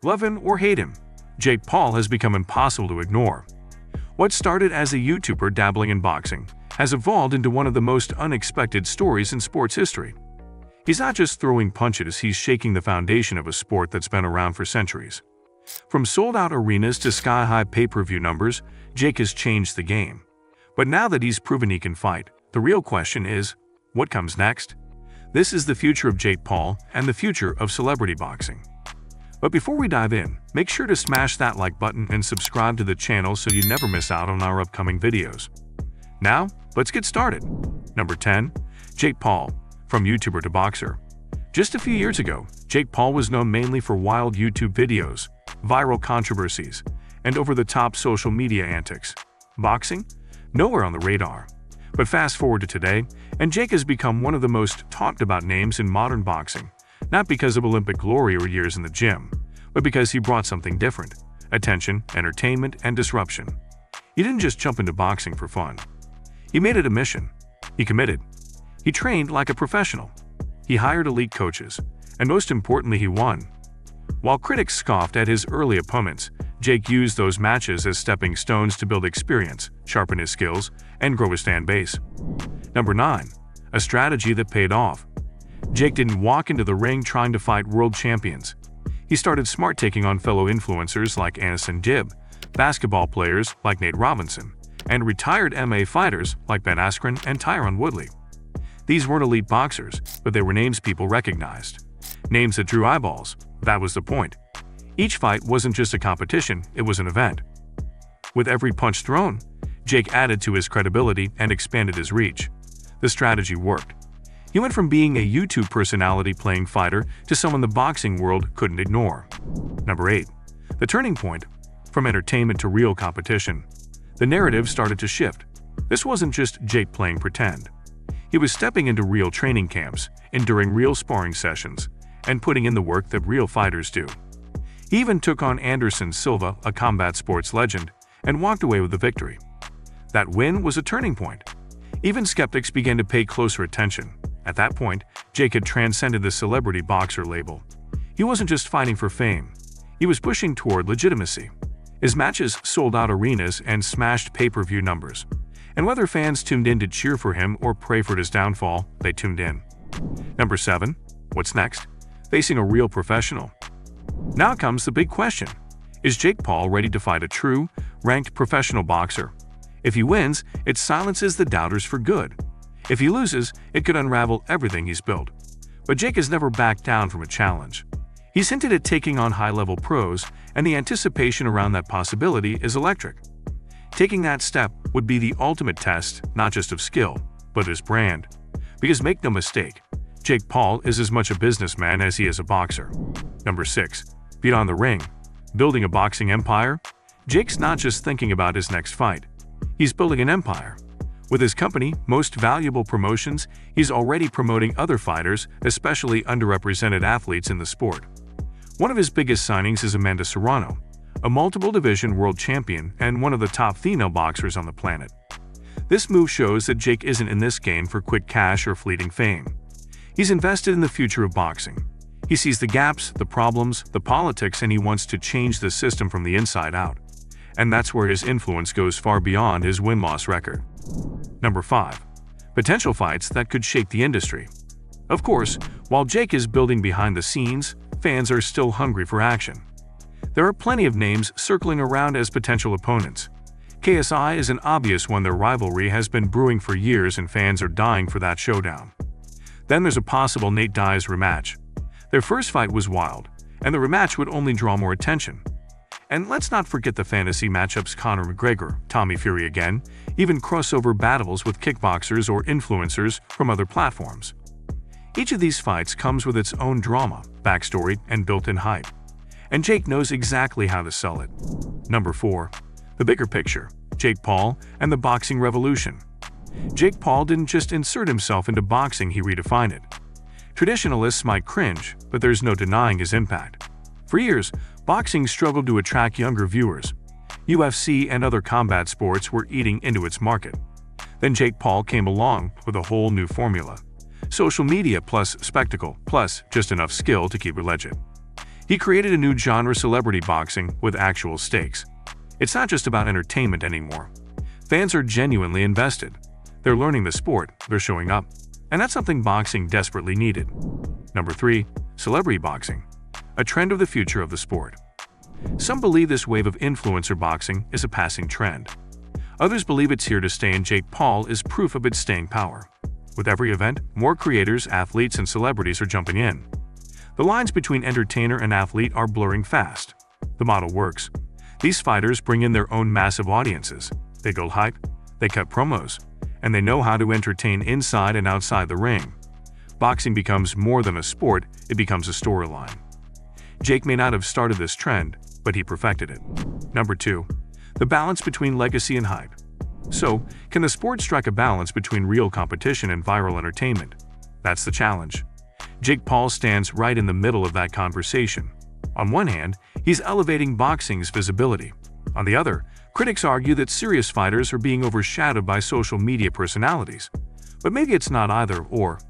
Love him or hate him, Jake Paul has become impossible to ignore. What started as a YouTuber dabbling in boxing has evolved into one of the most unexpected stories in sports history. He's not just throwing punches, he's shaking the foundation of a sport that's been around for centuries. From sold-out arenas to sky-high pay-per-view numbers, Jake has changed the game. But now that he's proven he can fight, the real question is, what comes next? This is the future of Jake Paul and the future of celebrity boxing. But before we dive in, make sure to smash that like button and subscribe to the channel so you never miss out on our upcoming videos. Now, let's get started. Number 10. Jake Paul, from YouTuber to boxer. Just a few years ago, Jake Paul was known mainly for wild YouTube videos, viral controversies, and over-the-top social media antics. Boxing? Nowhere on the radar. But fast forward to today, and Jake has become one of the most talked about names in modern boxing, not because of Olympic glory or years in the gym, but because he brought something different: attention, entertainment, and disruption. He didn't just jump into boxing for fun. He made it a mission. He committed. He trained like a professional. He hired elite coaches, and most importantly, he won. While critics scoffed at his early opponents, Jake used those matches as stepping stones to build experience, sharpen his skills, and grow his fan base. Number 9. A strategy that paid off. Jake didn't walk into the ring trying to fight world champions. He started smart, taking on fellow influencers like Anderson Gibb, basketball players like Nate Robinson, and retired MMA fighters like Ben Askren and Tyron Woodley. These weren't elite boxers, but they were names people recognized. Names that drew eyeballs. That was the point. Each fight wasn't just a competition, it was an event. With every punch thrown, Jake added to his credibility and expanded his reach. The strategy worked. He went from being a YouTube personality playing fighter to someone the boxing world couldn't ignore. Number 8. The turning point. From entertainment to real competition. The narrative started to shift. This wasn't just Jake playing pretend. He was stepping into real training camps, enduring real sparring sessions, and putting in the work that real fighters do. He even took on Anderson Silva, a combat sports legend, and walked away with the victory. That win was a turning point. Even skeptics began to pay closer attention. At that point, Jake had transcended the celebrity boxer label. He wasn't just fighting for fame. He was pushing toward legitimacy. His matches sold out arenas and smashed pay-per-view numbers. And whether fans tuned in to cheer for him or pray for his downfall, they tuned in. Number 7. What's next? Facing a real professional. Now comes the big question. Is Jake Paul ready to fight a true, ranked professional boxer? If he wins, it silences the doubters for good. If he loses, it could unravel everything he's built. But Jake has never backed down from a challenge. He's hinted at taking on high-level pros, and the anticipation around that possibility is electric. Taking that step would be the ultimate test, not just of skill, but his brand. Because make no mistake, Jake Paul is as much a businessman as he is a boxer. Number 6. Beyond the ring. Building a boxing empire? Jake's not just thinking about his next fight. He's building an empire. With his company, Most Valuable Promotions, he's already promoting other fighters, especially underrepresented athletes in the sport. One of his biggest signings is Amanda Serrano, a multiple-division world champion and one of the top female boxers on the planet. This move shows that Jake isn't in this game for quick cash or fleeting fame. He's invested in the future of boxing. He sees the gaps, the problems, the politics, and he wants to change the system from the inside out. And that's where his influence goes far beyond his win-loss record. Number 5. Potential fights that could shake the industry. Of course, while Jake is building behind the scenes, fans are still hungry for action. There are plenty of names circling around as potential opponents. KSI is an obvious one. Their rivalry has been brewing for years and fans are dying for that showdown. Then there's a possible Nate Diaz rematch. Their first fight was wild, and the rematch would only draw more attention. And let's not forget the fantasy matchups: Conor McGregor, Tommy Fury again, even crossover battles with kickboxers or influencers from other platforms. Each of these fights comes with its own drama, backstory, and built-in hype. And Jake knows exactly how to sell it. Number 4. The bigger picture. Jake Paul and the boxing revolution. Jake Paul didn't just insert himself into boxing, he redefined it. Traditionalists might cringe, but there's no denying his impact. For years, boxing struggled to attract younger viewers. UFC and other combat sports were eating into its market. Then Jake Paul came along with a whole new formula. Social media plus spectacle plus just enough skill to keep it legit. He created a new genre, celebrity boxing, with actual stakes. It's not just about entertainment anymore. Fans are genuinely invested. They're learning the sport, they're showing up. And that's something boxing desperately needed. Number 3. Celebrity boxing, a trend of the future of the sport. Some believe this wave of influencer boxing is a passing trend. Others believe it's here to stay, and Jake Paul is proof of its staying power. With every event, more creators, athletes, and celebrities are jumping in. The lines between entertainer and athlete are blurring fast. The model works. These fighters bring in their own massive audiences. They build hype, they cut promos, and they know how to entertain inside and outside the ring. Boxing becomes more than a sport, it becomes a storyline. Jake may not have started this trend, but he perfected it. Number 2. The balance between legacy and hype. So, can the sport strike a balance between real competition and viral entertainment? That's the challenge. Jake Paul stands right in the middle of that conversation. On one hand, he's elevating boxing's visibility. On the other, critics argue that serious fighters are being overshadowed by social media personalities. But maybe it's not either or.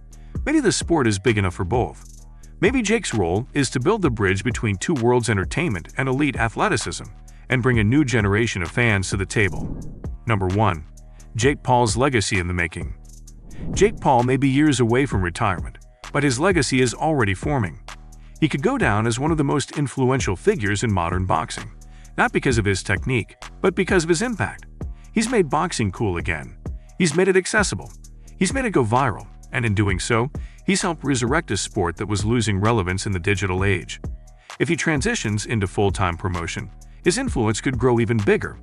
Maybe the sport is big enough for both. Maybe Jake's role is to build the bridge between two worlds, entertainment and elite athleticism, and bring a new generation of fans to the table. Number 1. Jake Paul's legacy in the making. Jake Paul may be years away from retirement, but his legacy is already forming. He could go down as one of the most influential figures in modern boxing, not because of his technique, but because of his impact. He's made boxing cool again. He's made it accessible. He's made it go viral, and in doing so, he's helped resurrect a sport that was losing relevance in the digital age. If he transitions into full-time promotion, his influence could grow even bigger.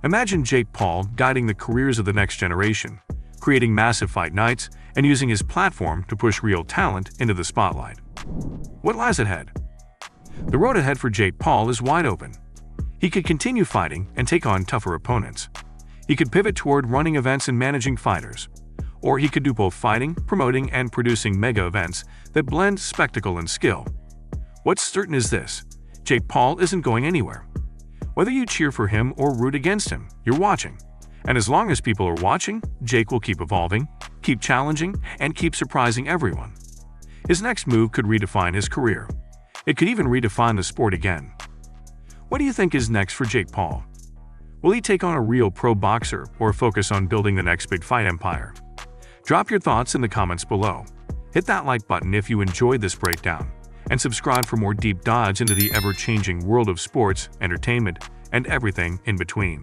Imagine Jake Paul guiding the careers of the next generation, creating massive fight nights, and using his platform to push real talent into the spotlight. What lies ahead? The road ahead for Jake Paul is wide open. He could continue fighting and take on tougher opponents. He could pivot toward running events and managing fighters. Or he could do both, fighting, promoting, and producing mega events that blend spectacle and skill. What's certain is this: Jake Paul isn't going anywhere. Whether you cheer for him or root against him, you're watching. And as long as people are watching, Jake will keep evolving, keep challenging, and keep surprising everyone. His next move could redefine his career. It could even redefine the sport again. What do you think is next for Jake Paul? Will he take on a real pro boxer or focus on building the next big fight empire? Drop your thoughts in the comments below. Hit that like button if you enjoyed this breakdown, and subscribe for more deep dives into the ever-changing world of sports, entertainment, and everything in between.